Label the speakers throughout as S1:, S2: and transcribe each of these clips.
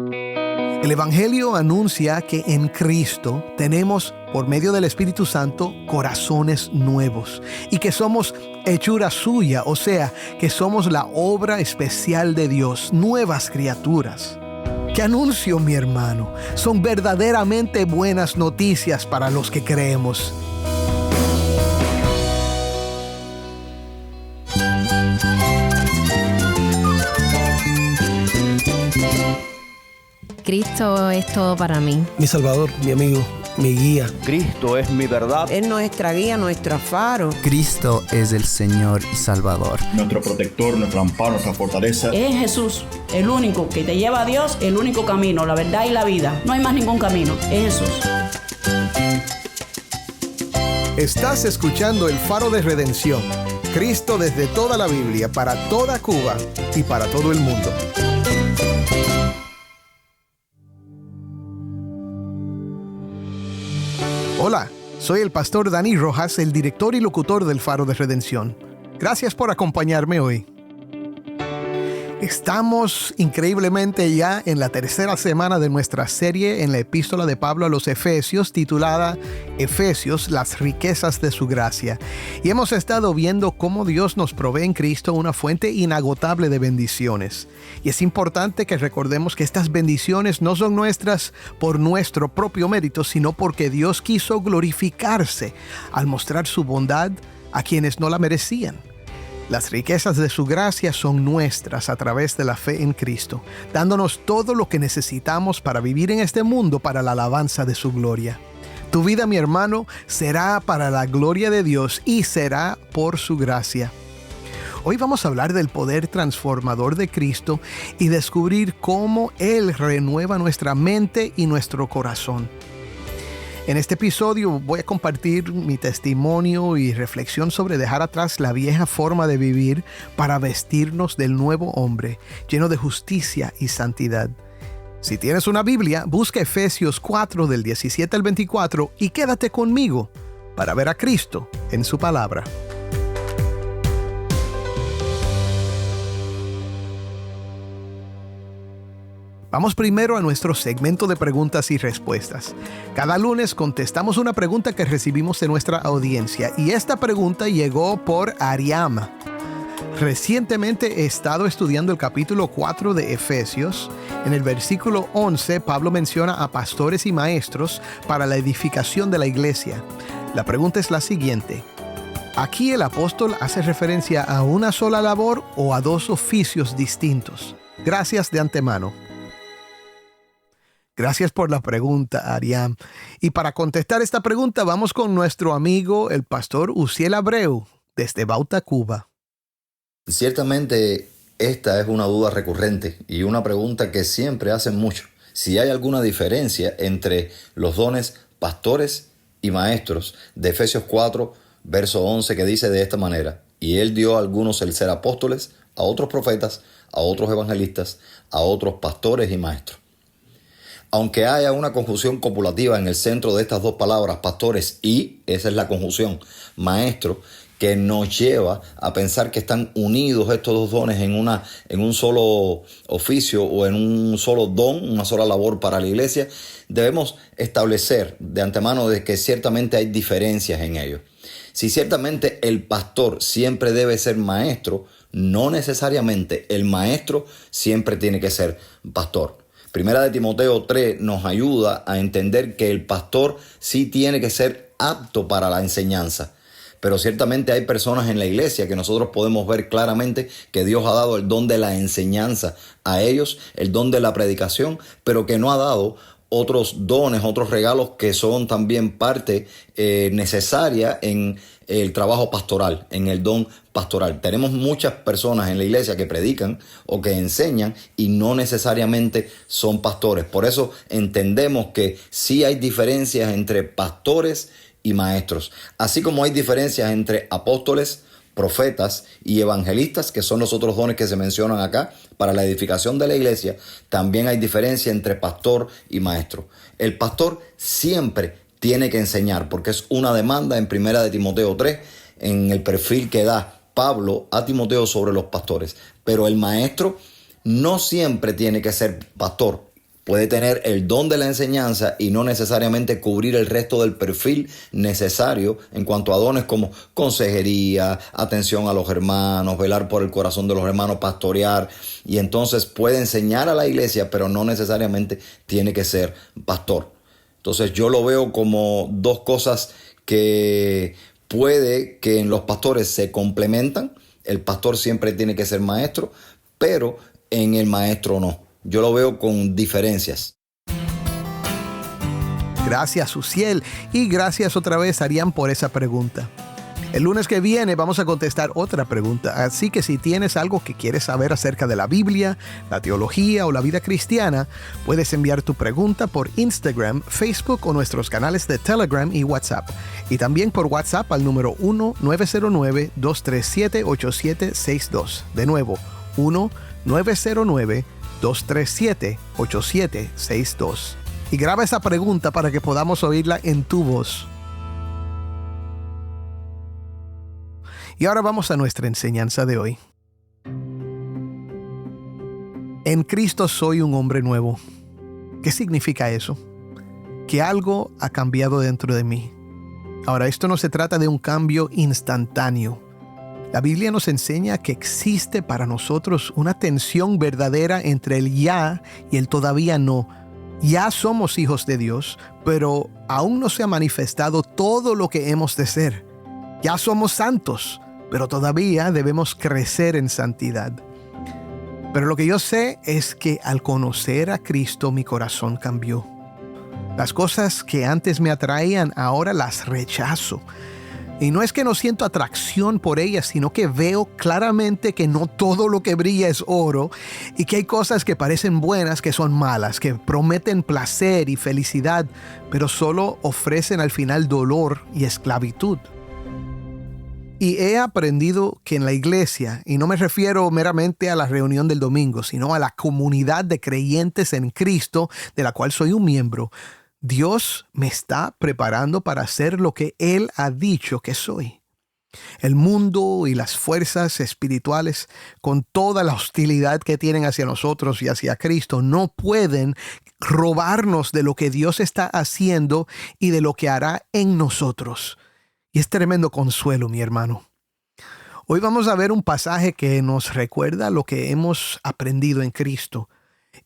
S1: El Evangelio anuncia que en Cristo tenemos, por medio del Espíritu Santo, corazones nuevos y que somos hechura suya, o sea, que somos la obra especial de Dios, nuevas criaturas. ¿Qué anuncio, mi hermano? Son verdaderamente buenas noticias para los que creemos.
S2: Cristo es todo para mí.
S3: Mi Salvador, mi amigo, mi guía.
S4: Cristo es mi verdad.
S5: Es nuestra guía, nuestro faro.
S6: Cristo es el Señor y Salvador.
S7: Nuestro protector, nuestro amparo, nuestra fortaleza.
S8: Es Jesús, el único que te lleva a Dios, el único camino, la verdad y la vida. No hay más ningún camino, es Jesús.
S1: Estás escuchando El Faro de Redención. Cristo desde toda la Biblia, para toda Cuba y para todo el mundo. Hola, soy el pastor Dani Rojas, el director y locutor del Faro de Redención. Gracias por acompañarme hoy. Estamos increíblemente ya en la tercera semana de nuestra serie en la epístola de Pablo a los Efesios, titulada Efesios, las riquezas de su gracia. Y hemos estado viendo cómo Dios nos provee en Cristo una fuente inagotable de bendiciones. Y es importante que recordemos que estas bendiciones no son nuestras por nuestro propio mérito, sino porque Dios quiso glorificarse al mostrar su bondad a quienes no la merecían. Las riquezas de su gracia son nuestras a través de la fe en Cristo, dándonos todo lo que necesitamos para vivir en este mundo para la alabanza de su gloria. Tu vida, mi hermano, será para la gloria de Dios y será por su gracia. Hoy vamos a hablar del poder transformador de Cristo y descubrir cómo Él renueva nuestra mente y nuestro corazón. En este episodio voy a compartir mi testimonio y reflexión sobre dejar atrás la vieja forma de vivir para vestirnos del nuevo hombre, lleno de justicia y santidad. Si tienes una Biblia, busca Efesios 4 del 17 al 24 y quédate conmigo para ver a Cristo en su palabra. Vamos primero a nuestro segmento de preguntas y respuestas. Cada lunes contestamos una pregunta que recibimos de nuestra audiencia y esta pregunta llegó por Ariama. Recientemente he estado estudiando el capítulo 4 de Efesios. En el versículo 11, Pablo menciona a pastores y maestros para la edificación de la iglesia. La pregunta es la siguiente: ¿aquí el apóstol hace referencia a una sola labor o a dos oficios distintos? Gracias de antemano. Gracias por la pregunta, Ariam. Y para contestar esta pregunta vamos con nuestro amigo, el pastor Uziel Abreu, desde Bauta, Cuba.
S9: Ciertamente esta es una duda recurrente y una pregunta que siempre hacen mucho. Si hay alguna diferencia entre los dones pastores y maestros de Efesios 4, verso 11, que dice de esta manera: y él dio a algunos el ser apóstoles, a otros profetas, a otros evangelistas, a otros pastores y maestros. Aunque haya una conjunción copulativa en el centro de estas dos palabras, pastores y, esa es la conjunción, maestro, que nos lleva a pensar que están unidos estos dos dones en un solo oficio o en un solo don, una sola labor para la iglesia, debemos establecer de antemano de que ciertamente hay diferencias en ellos. Si ciertamente el pastor siempre debe ser maestro, no necesariamente el maestro siempre tiene que ser pastor. Primera de Timoteo 3 nos ayuda a entender que el pastor sí tiene que ser apto para la enseñanza. Pero ciertamente hay personas en la iglesia que nosotros podemos ver claramente que Dios ha dado el don de la enseñanza a ellos, el don de la predicación, pero que no ha dado otros dones, otros regalos que son también parte necesaria en el trabajo pastoral, en el don pastoral. Tenemos muchas personas en la iglesia que predican o que enseñan y no necesariamente son pastores. Por eso entendemos que sí hay diferencias entre pastores y maestros, así como hay diferencias entre apóstoles, profetas y evangelistas, que son los otros dones que se mencionan acá para la edificación de la iglesia. También hay diferencia entre pastor y maestro. El pastor siempre tiene que enseñar, porque es una demanda en Primera de Timoteo 3, en el perfil que da Pablo a Timoteo sobre los pastores. Pero el maestro no siempre tiene que ser pastor. puede tener el don de la enseñanza y no necesariamente cubrir el resto del perfil necesario en cuanto a dones como consejería, atención a los hermanos, velar por el corazón de los hermanos, pastorear, y entonces puede enseñar a la iglesia, pero no necesariamente tiene que ser pastor. Entonces yo lo veo como dos cosas que puede que en los pastores se complementan. El pastor siempre tiene que ser maestro, pero en el maestro no. Yo lo veo con diferencias.
S1: Gracias, Uziel, y gracias otra vez, Arián, por esa pregunta. El lunes que viene vamos a contestar otra pregunta, así que si tienes algo que quieres saber acerca de la Biblia, la teología o la vida cristiana, puedes enviar tu pregunta por Instagram, Facebook o nuestros canales de Telegram y WhatsApp. Y también por WhatsApp al número 1-909-237-8762. De nuevo, 1-909-237-8762. Y graba esa pregunta para que podamos oírla en tu voz. Y ahora vamos a nuestra enseñanza de hoy. En Cristo soy un hombre nuevo. ¿Qué significa eso? Que algo ha cambiado dentro de mí. Ahora, esto no se trata de un cambio instantáneo. La Biblia nos enseña que existe para nosotros una tensión verdadera entre el ya y el todavía no. Ya somos hijos de Dios, pero aún no se ha manifestado todo lo que hemos de ser. Ya somos santos, pero todavía debemos crecer en santidad. Pero lo que yo sé es que al conocer a Cristo mi corazón cambió. Las cosas que antes me atraían ahora las rechazo. Y no es que no siento atracción por ellas, sino que veo claramente que no todo lo que brilla es oro y que hay cosas que parecen buenas que son malas, que prometen placer y felicidad, pero solo ofrecen al final dolor y esclavitud. Y he aprendido que en la iglesia, y no me refiero meramente a la reunión del domingo, sino a la comunidad de creyentes en Cristo, de la cual soy un miembro, Dios me está preparando para ser lo que Él ha dicho que soy. El mundo y las fuerzas espirituales, con toda la hostilidad que tienen hacia nosotros y hacia Cristo, no pueden robarnos de lo que Dios está haciendo y de lo que hará en nosotros. Y es tremendo consuelo, mi hermano. Hoy vamos a ver un pasaje que nos recuerda lo que hemos aprendido en Cristo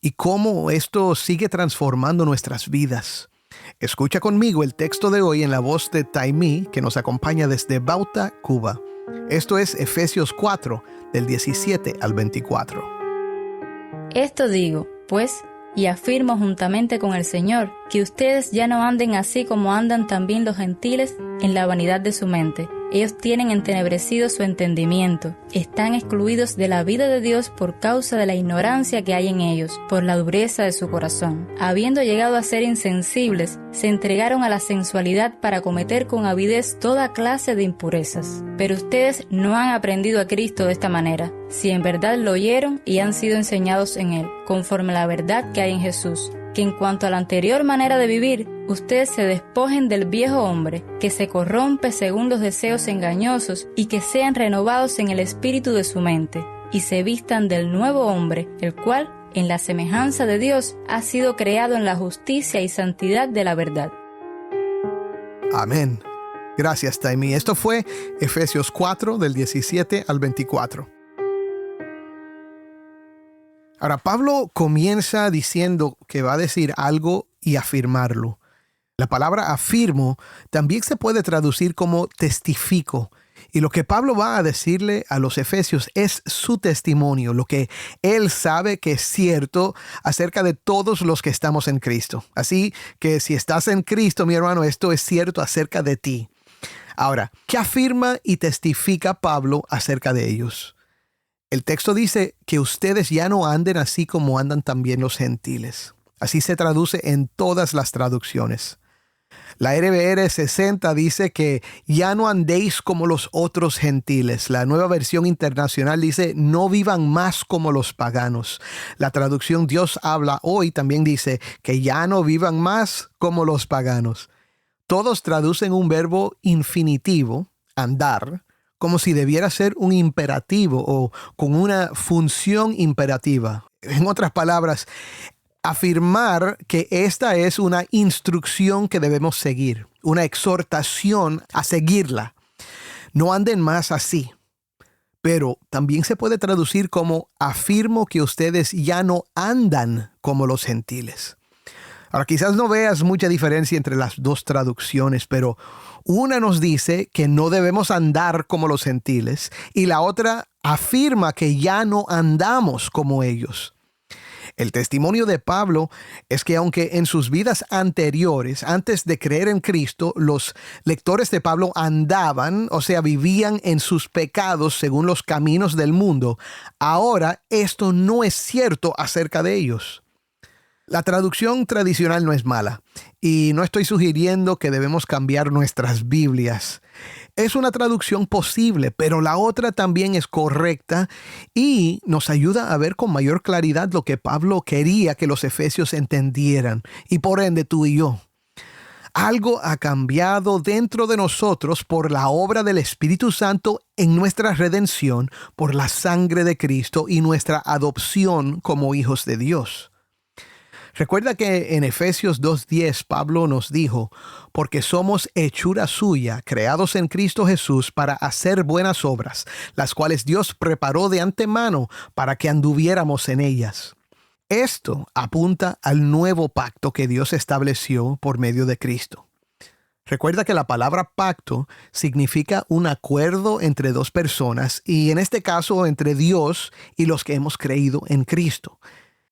S1: y cómo esto sigue transformando nuestras vidas. Escucha conmigo el texto de hoy en la voz de Taimí, que nos acompaña desde Bauta, Cuba. Esto es Efesios 4, del 17 al 24.
S4: Esto digo, pues, y afirmo juntamente con el Señor, que ustedes ya no anden así como andan también los gentiles en la vanidad de su mente. Ellos tienen entenebrecido su entendimiento, están excluidos de la vida de Dios por causa de la ignorancia que hay en ellos, por la dureza de su corazón. Habiendo llegado a ser insensibles, se entregaron a la sensualidad para cometer con avidez toda clase de impurezas. Pero ustedes no han aprendido a Cristo de esta manera, si en verdad lo oyeron y han sido enseñados en Él, conforme a la verdad que hay en Jesús. Que en cuanto a la anterior manera de vivir, ustedes se despojen del viejo hombre, que se corrompe según los deseos engañosos, y que sean renovados en el espíritu de su mente, y se vistan del nuevo hombre, el cual, en la semejanza de Dios, ha sido creado en la justicia y santidad de la verdad.
S1: Amén. Gracias, Taimí. Esto fue Efesios 4, del 17 al 24. Ahora, Pablo comienza diciendo que va a decir algo y afirmarlo. La palabra afirmo también se puede traducir como testifico. Y lo que Pablo va a decirle a los efesios es su testimonio, lo que él sabe que es cierto acerca de todos los que estamos en Cristo. Así que si estás en Cristo, mi hermano, esto es cierto acerca de ti. Ahora, ¿qué afirma y testifica Pablo acerca de ellos? El texto dice que ustedes ya no anden así como andan también los gentiles. Así se traduce en todas las traducciones. La RBR 60 dice que ya no andéis como los otros gentiles. La Nueva Versión Internacional dice no vivan más como los paganos. La traducción Dios habla hoy también dice que ya no vivan más como los paganos. Todos traducen un verbo infinitivo, andar, como si debiera ser un imperativo o con una función imperativa. En otras palabras, afirmar que esta es una instrucción que debemos seguir, una exhortación a seguirla. No anden más así. Pero también se puede traducir como afirmo que ustedes ya no andan como los gentiles. Ahora, quizás no veas mucha diferencia entre las dos traducciones, pero una nos dice que no debemos andar como los gentiles y la otra afirma que ya no andamos como ellos. El testimonio de Pablo es que aunque en sus vidas anteriores, antes de creer en Cristo, los lectores de Pablo andaban, o sea, vivían en sus pecados según los caminos del mundo, ahora esto no es cierto acerca de ellos. La traducción tradicional no es mala y no estoy sugiriendo que debemos cambiar nuestras Biblias. Es una traducción posible, pero la otra también es correcta y nos ayuda a ver con mayor claridad lo que Pablo quería que los efesios entendieran y por ende tú y yo. Algo ha cambiado dentro de nosotros por la obra del Espíritu Santo en nuestra redención, por la sangre de Cristo y nuestra adopción como hijos de Dios. Recuerda que en Efesios 2:10 Pablo nos dijo, porque somos hechura suya, creados en Cristo Jesús para hacer buenas obras, las cuales Dios preparó de antemano para que anduviéramos en ellas. Esto apunta al nuevo pacto que Dios estableció por medio de Cristo. Recuerda que la palabra pacto significa un acuerdo entre dos personas y en este caso entre Dios y los que hemos creído en Cristo.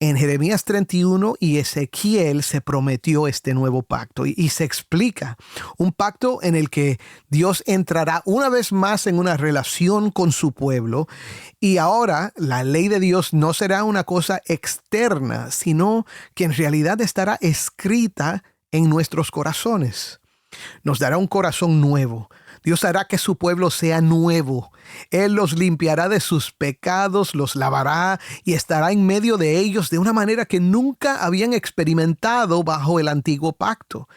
S1: En Jeremías 31 y Ezequiel se prometió este nuevo pacto y se explica un pacto en el que Dios entrará una vez más en una relación con su pueblo y ahora la ley de Dios no será una cosa externa, sino que en realidad estará escrita en nuestros corazones. Nos dará un corazón nuevo. Dios hará que su pueblo sea nuevo. Él los limpiará de sus pecados, los lavará y estará en medio de ellos de una manera que nunca habían experimentado bajo el antiguo pacto.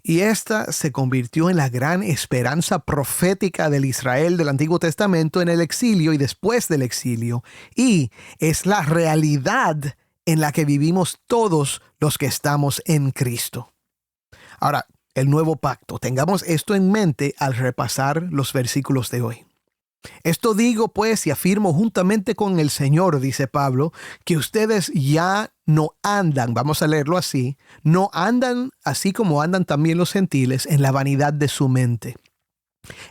S1: Y esta se convirtió en la gran esperanza profética del Israel del Antiguo Testamento en el exilio y después del exilio. Y es la realidad en la que vivimos todos los que estamos en Cristo. Ahora, el nuevo pacto. Tengamos esto en mente al repasar los versículos de hoy. Esto digo pues y afirmo juntamente con el Señor, dice Pablo, que ustedes ya no andan, vamos a leerlo así, no andan así como andan también los gentiles en la vanidad de su mente.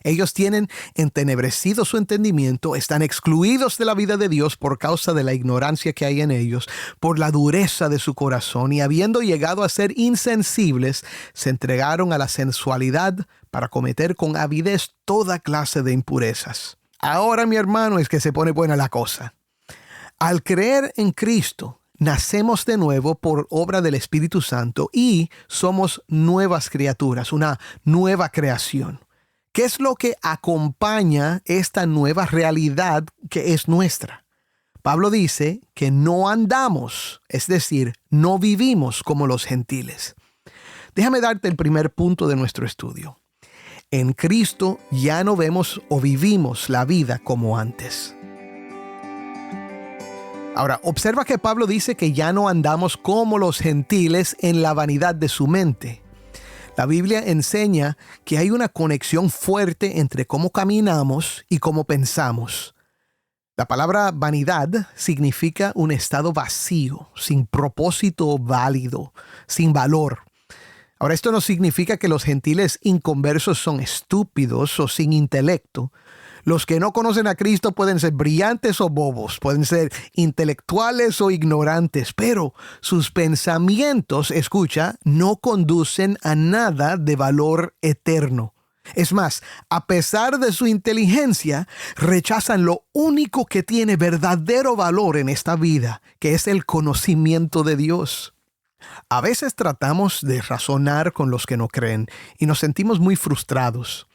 S1: Ellos tienen entenebrecido su entendimiento, están excluidos de la vida de Dios por causa de la ignorancia que hay en ellos, por la dureza de su corazón y habiendo llegado a ser insensibles, se entregaron a la sensualidad para cometer con avidez toda clase de impurezas. Ahora, mi hermano, es que se pone buena la cosa. Al creer en Cristo, nacemos de nuevo por obra del Espíritu Santo y somos nuevas criaturas, una nueva creación. ¿Qué es lo que acompaña esta nueva realidad que es nuestra? Pablo dice que no andamos, es decir, no vivimos como los gentiles. Déjame darte el primer punto de nuestro estudio. En Cristo ya no vemos o vivimos la vida como antes. Ahora, observa que Pablo dice que ya no andamos como los gentiles en la vanidad de su mente. La Biblia enseña que hay una conexión fuerte entre cómo caminamos y cómo pensamos. La palabra vanidad significa un estado vacío, sin propósito válido, sin valor. Ahora, esto no significa que los gentiles inconversos son estúpidos o sin intelecto. Los que no conocen a Cristo pueden ser brillantes o bobos, pueden ser intelectuales o ignorantes, pero sus pensamientos, escucha, no conducen a nada de valor eterno. Es más, a pesar de su inteligencia, rechazan lo único que tiene verdadero valor en esta vida, que es el conocimiento de Dios. A veces tratamos de razonar con los que no creen y nos sentimos muy frustrados.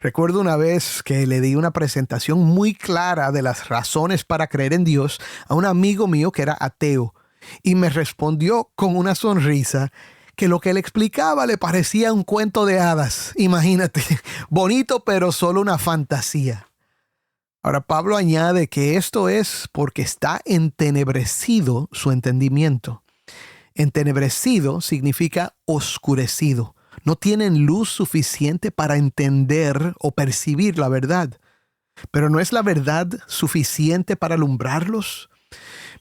S1: Recuerdo una vez que le di una presentación muy clara de las razones para creer en Dios a un amigo mío que era ateo y me respondió con una sonrisa que lo que le explicaba le parecía un cuento de hadas. Imagínate, bonito pero solo una fantasía. Ahora Pablo añade que esto es porque está entenebrecido su entendimiento. Entenebrecido significa oscurecido. No tienen luz suficiente para entender o percibir la verdad. Pero ¿no es la verdad suficiente para alumbrarlos?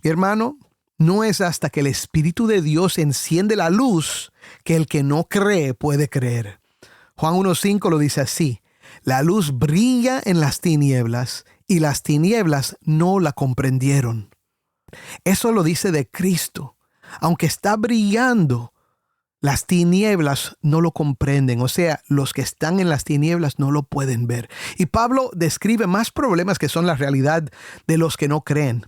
S1: Mi hermano, no es hasta que el Espíritu de Dios enciende la luz que el que no cree puede creer. Juan 1:5 lo dice así: la luz brilla en las tinieblas y las tinieblas no la comprendieron. Eso lo dice de Cristo. Aunque está brillando, las tinieblas no lo comprenden. O sea, los que están en las tinieblas no lo pueden ver. Y Pablo describe más problemas que son la realidad de los que no creen.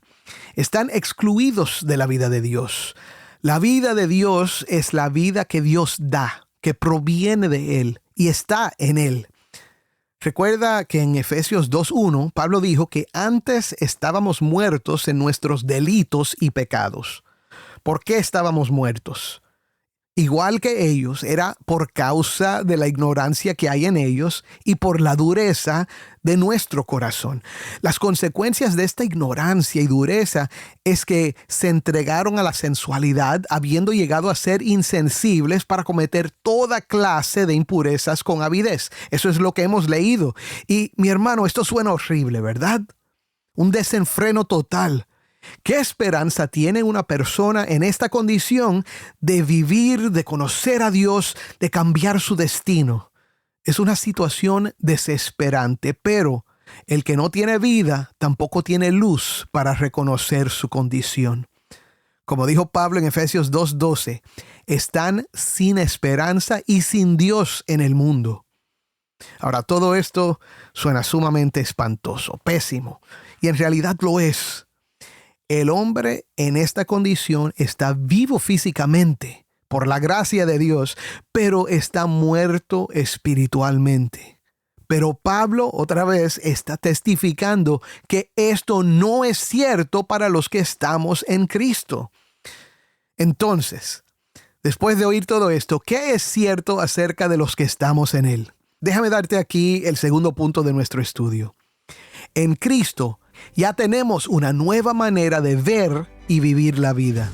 S1: Están excluidos de la vida de Dios. La vida de Dios es la vida que Dios da, que proviene de Él y está en Él. Recuerda que en Efesios 2:1 Pablo dijo que antes estábamos muertos en nuestros delitos y pecados. ¿Por qué estábamos muertos? Igual que ellos, era por causa de la ignorancia que hay en ellos y por la dureza de nuestro corazón. Las consecuencias de esta ignorancia y dureza es que se entregaron a la sensualidad, habiendo llegado a ser insensibles para cometer toda clase de impurezas con avidez. Eso es lo que hemos leído. Y mi hermano, esto suena horrible, ¿verdad? Un desenfreno total. ¿Qué esperanza tiene una persona en esta condición de vivir, de conocer a Dios, de cambiar su destino? Es una situación desesperante, pero el que no tiene vida tampoco tiene luz para reconocer su condición. Como dijo Pablo en Efesios 2:12, están sin esperanza y sin Dios en el mundo. Ahora, todo esto suena sumamente espantoso, pésimo, y en realidad lo es. El hombre en esta condición está vivo físicamente por la gracia de Dios, pero está muerto espiritualmente. Pero Pablo otra vez está testificando que esto no es cierto para los que estamos en Cristo. Entonces, después de oír todo esto, ¿qué es cierto acerca de los que estamos en Él? Déjame darte aquí el segundo punto de nuestro estudio. En Cristo ya tenemos una nueva manera de ver y vivir la vida.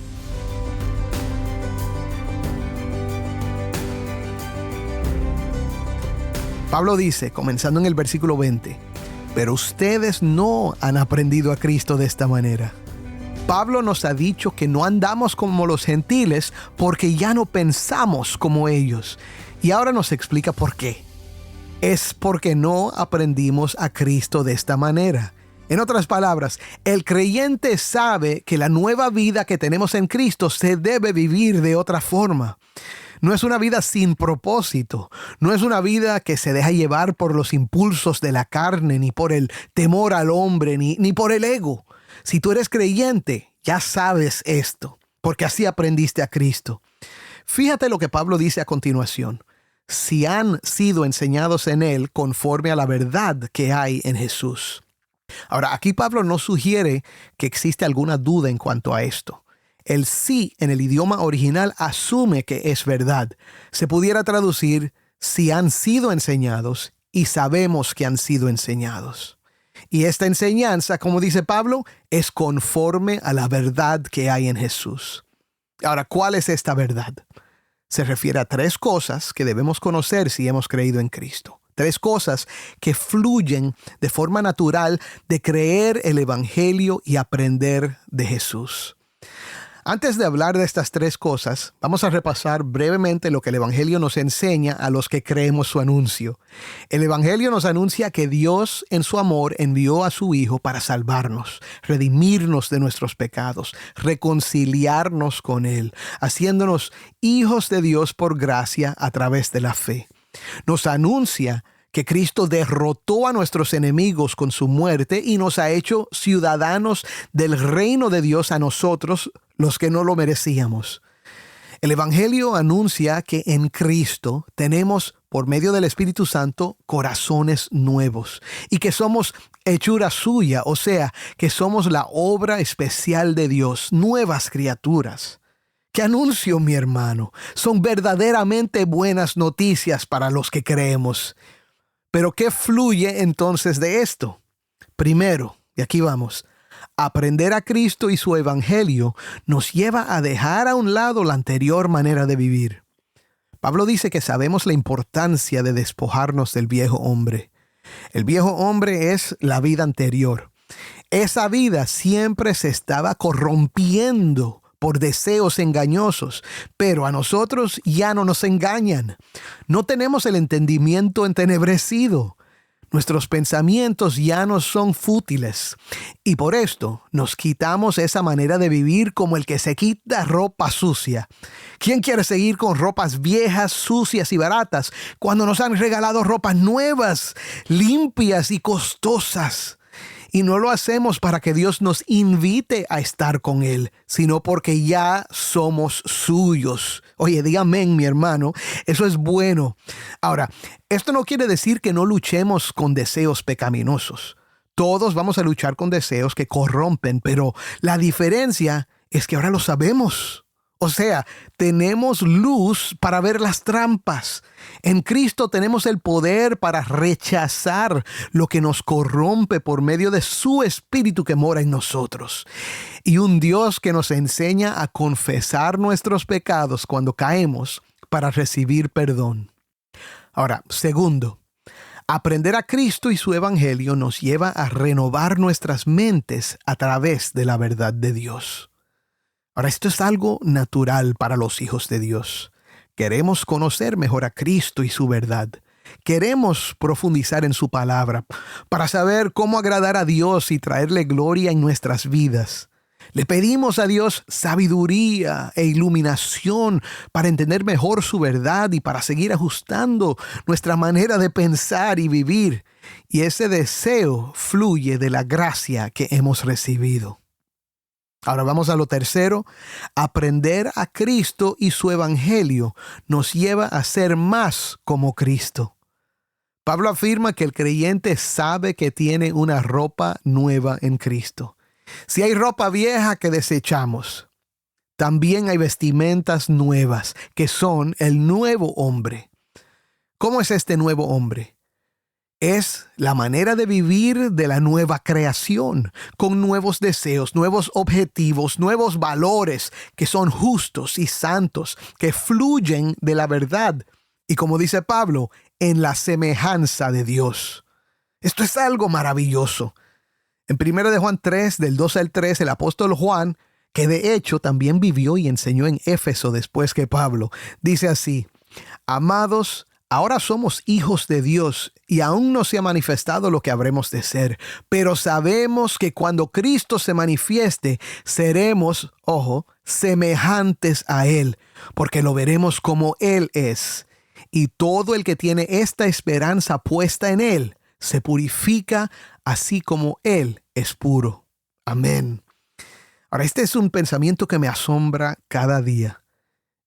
S1: Pablo dice, comenzando en el versículo 20, pero ustedes no han aprendido a Cristo de esta manera. Pablo nos ha dicho que no andamos como los gentiles porque ya no pensamos como ellos. Y ahora nos explica por qué. Es porque no aprendimos a Cristo de esta manera. En otras palabras, el creyente sabe que la nueva vida que tenemos en Cristo se debe vivir de otra forma. No es una vida sin propósito. No es una vida que se deja llevar por los impulsos de la carne, ni por el temor al hombre, ni por el ego. Si tú eres creyente, ya sabes esto, porque así aprendiste a Cristo. Fíjate lo que Pablo dice a continuación. Si han sido enseñados en Él conforme a la verdad que hay en Jesús. Ahora, aquí Pablo no sugiere que existe alguna duda en cuanto a esto. El sí en el idioma original asume que es verdad. Se pudiera traducir, si han sido enseñados y sabemos que han sido enseñados. Y esta enseñanza, como dice Pablo, es conforme a la verdad que hay en Jesús. Ahora, ¿cuál es esta verdad? Se refiere a 3 cosas que debemos conocer si hemos creído en Cristo. 3 cosas que fluyen de forma natural de creer el Evangelio y aprender de Jesús. Antes de hablar de estas 3 cosas, vamos a repasar brevemente lo que el Evangelio nos enseña a los que creemos su anuncio. El Evangelio nos anuncia que Dios, en su amor, envió a su Hijo para salvarnos, redimirnos de nuestros pecados, reconciliarnos con Él, haciéndonos hijos de Dios por gracia a través de la fe. Nos anuncia que Cristo derrotó a nuestros enemigos con su muerte y nos ha hecho ciudadanos del reino de Dios a nosotros, los que no lo merecíamos. El Evangelio anuncia que en Cristo tenemos, por medio del Espíritu Santo, corazones nuevos y que somos hechura suya, o sea, que somos la obra especial de Dios, nuevas criaturas. ¿Qué anuncio, mi hermano? Son verdaderamente buenas noticias para los que creemos. Pero ¿qué fluye entonces de esto? Primero, y aquí vamos, Aprender a Cristo y su evangelio nos lleva a dejar a un lado la anterior manera de vivir. Pablo dice que sabemos la importancia de despojarnos del viejo hombre. El viejo hombre es la vida anterior. Esa vida siempre se estaba corrompiendo por deseos engañosos, pero a nosotros ya no nos engañan. No tenemos el entendimiento entenebrecido. Nuestros pensamientos ya no son fútiles y por esto nos quitamos esa manera de vivir como el que se quita ropa sucia. ¿Quién quiere seguir con ropas viejas, sucias y baratas cuando nos han regalado ropas nuevas, limpias y costosas? Y no lo hacemos para que Dios nos invite a estar con Él, sino porque ya somos suyos. Oye, dígame, mi hermano, eso es bueno. Ahora, esto no quiere decir que no luchemos con deseos pecaminosos. Todos vamos a luchar con deseos que corrompen, pero la diferencia es que ahora lo sabemos. O sea, tenemos luz para ver las trampas. En Cristo tenemos el poder para rechazar lo que nos corrompe por medio de su Espíritu que mora en nosotros. Y un Dios que nos enseña a confesar nuestros pecados cuando caemos para recibir perdón. Ahora, segundo, aprender a Cristo y su evangelio nos lleva a renovar nuestras mentes a través de la verdad de Dios. Ahora, esto es algo natural para los hijos de Dios. Queremos conocer mejor a Cristo y su verdad. Queremos profundizar en su palabra para saber cómo agradar a Dios y traerle gloria en nuestras vidas. Le pedimos a Dios sabiduría e iluminación para entender mejor su verdad y para seguir ajustando nuestra manera de pensar y vivir. Y ese deseo fluye de la gracia que hemos recibido. Ahora vamos a lo tercero. Aprender a Cristo y su evangelio nos lleva a ser más como Cristo. Pablo afirma que el creyente sabe que tiene una ropa nueva en Cristo. Si hay ropa vieja que desechamos, también hay vestimentas nuevas que son el nuevo hombre. ¿Cómo es este nuevo hombre? Es la manera de vivir de la nueva creación, con nuevos deseos, nuevos objetivos, nuevos valores que son justos y santos, que fluyen de la verdad. Y como dice Pablo, en la semejanza de Dios. Esto es algo maravilloso. En 1 de Juan 3, del 2 al 3, el apóstol Juan, que de hecho también vivió y enseñó en Éfeso después que Pablo, dice así: Amados, ahora somos hijos de Dios y aún no se ha manifestado lo que habremos de ser, pero sabemos que cuando Cristo se manifieste, seremos, semejantes a Él, porque lo veremos como Él es. Y todo el que tiene esta esperanza puesta en Él, se purifica así como Él es puro. Amén. Ahora, este es un pensamiento que me asombra cada día.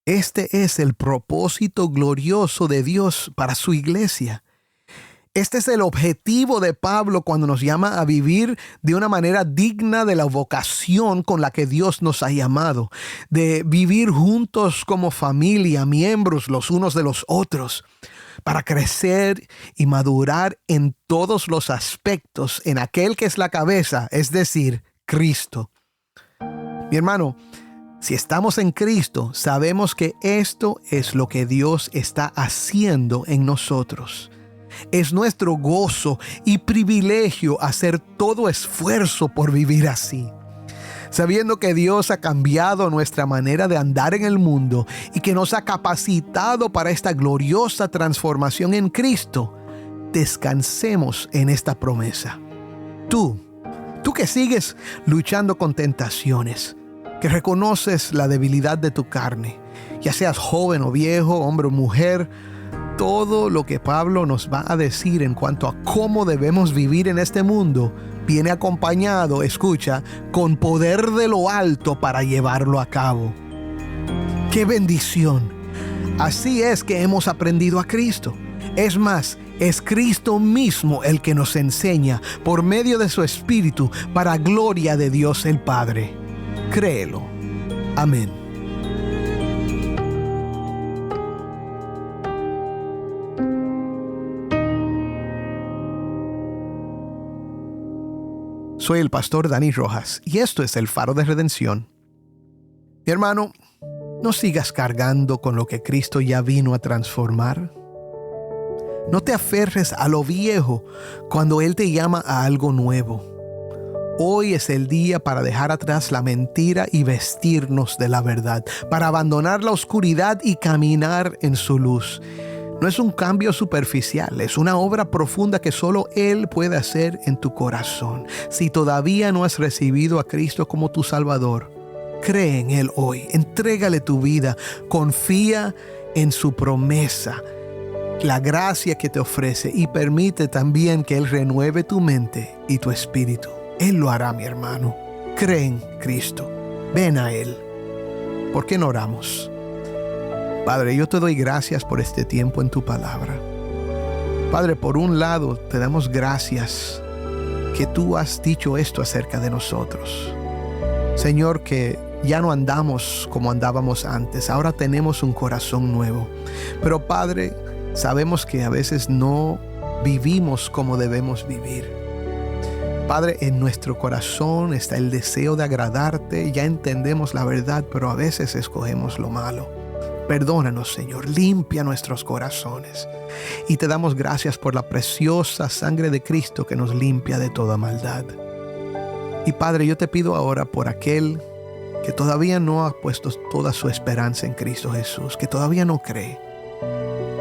S1: Este es el propósito glorioso de Dios para su iglesia. Este es el objetivo de Pablo cuando nos llama a vivir de una manera digna de la vocación con la que Dios nos ha llamado, de vivir juntos como familia, miembros los unos de los otros, para crecer y madurar en todos los aspectos en aquel que es la cabeza, es decir, Cristo. Mi hermano, si estamos en Cristo, sabemos que esto es lo que Dios está haciendo en nosotros. Es nuestro gozo y privilegio hacer todo esfuerzo por vivir así. Sabiendo que Dios ha cambiado nuestra manera de andar en el mundo y que nos ha capacitado para esta gloriosa transformación en Cristo, descansemos en esta promesa. Tú que sigues luchando con tentaciones, que reconoces la debilidad de tu carne, ya seas joven o viejo, hombre o mujer, todo lo que Pablo nos va a decir en cuanto a cómo debemos vivir en este mundo viene acompañado, escucha, con poder de lo alto para llevarlo a cabo. ¡Qué bendición! Así es que hemos aprendido a Cristo. Es más, es Cristo mismo el que nos enseña por medio de su Espíritu para gloria de Dios el Padre. Créelo. Amén. Soy el pastor Dani Rojas y esto es el Faro de Redención. Mi hermano, no sigas cargando con lo que Cristo ya vino a transformar. No te aferres a lo viejo cuando Él te llama a algo nuevo. Hoy es el día para dejar atrás la mentira y vestirnos de la verdad, para abandonar la oscuridad y caminar en su luz. No es un cambio superficial, es una obra profunda que solo Él puede hacer en tu corazón. Si todavía no has recibido a Cristo como tu Salvador, cree en Él hoy, entrégale tu vida, confía en su promesa, la gracia que te ofrece y permite también que Él renueve tu mente y tu espíritu. Él lo hará, mi hermano. Cree en Cristo. Ven a Él. ¿Por qué no oramos? Padre, yo te doy gracias por este tiempo en tu palabra. Padre, por un lado, te damos gracias que tú has dicho esto acerca de nosotros. Señor, que ya no andamos como andábamos antes. Ahora tenemos un corazón nuevo. Pero, Padre, sabemos que a veces no vivimos como debemos vivir. Padre, en nuestro corazón está el deseo de agradarte. Ya entendemos la verdad, pero a veces escogemos lo malo. Perdónanos, Señor, limpia nuestros corazones. Y te damos gracias por la preciosa sangre de Cristo que nos limpia de toda maldad. Y Padre, yo te pido ahora por aquel que todavía no ha puesto toda su esperanza en Cristo Jesús, que todavía no cree.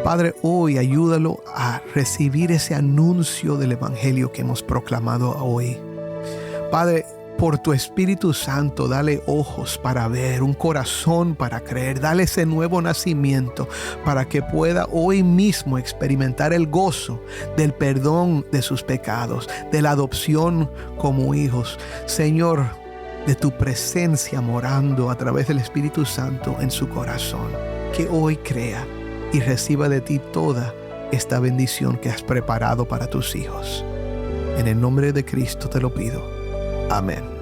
S1: Padre, hoy ayúdalo a recibir ese anuncio del Evangelio que hemos proclamado hoy. Padre, por tu Espíritu Santo, dale ojos para ver, un corazón para creer. Dale ese nuevo nacimiento para que pueda hoy mismo experimentar el gozo del perdón de sus pecados, de la adopción como hijos. Señor, de tu presencia morando a través del Espíritu Santo en su corazón. Que hoy crea y reciba de ti toda esta bendición que has preparado para tus hijos. En el nombre de Cristo te lo pido. Amén.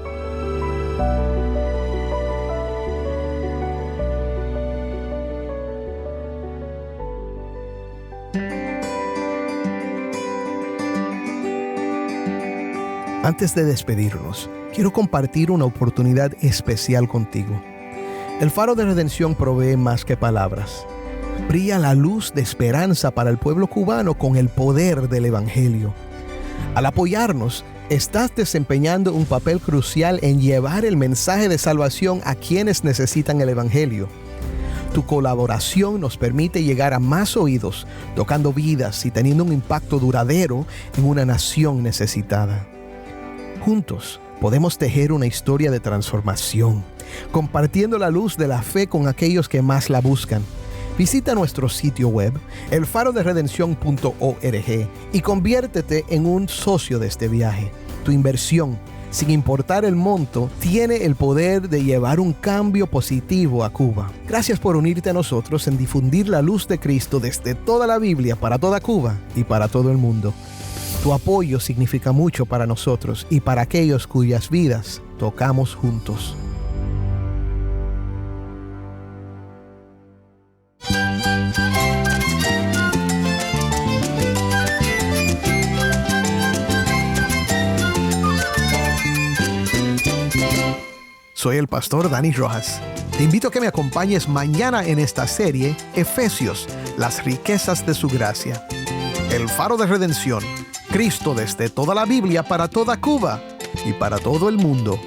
S1: Antes de despedirnos, quiero compartir una oportunidad especial contigo. El Faro de Redención provee más que palabras. Brilla la luz de esperanza para el pueblo cubano con el poder del Evangelio. Al apoyarnos, estás desempeñando un papel crucial en llevar el mensaje de salvación a quienes necesitan el Evangelio. Tu colaboración nos permite llegar a más oídos, tocando vidas y teniendo un impacto duradero en una nación necesitada. Juntos podemos tejer una historia de transformación, compartiendo la luz de la fe con aquellos que más la buscan. Visita nuestro sitio web, elfaroderedención.org, y conviértete en un socio de este viaje. Tu inversión, sin importar el monto, tiene el poder de llevar un cambio positivo a Cuba. Gracias por unirte a nosotros en difundir la luz de Cristo desde toda la Biblia para toda Cuba y para todo el mundo. Tu apoyo significa mucho para nosotros y para aquellos cuyas vidas tocamos juntos. Soy el pastor Dani Rojas. Te invito a que me acompañes mañana en esta serie, Efesios, las riquezas de su gracia. El Faro de Redención, Cristo desde toda la Biblia para toda Cuba y para todo el mundo.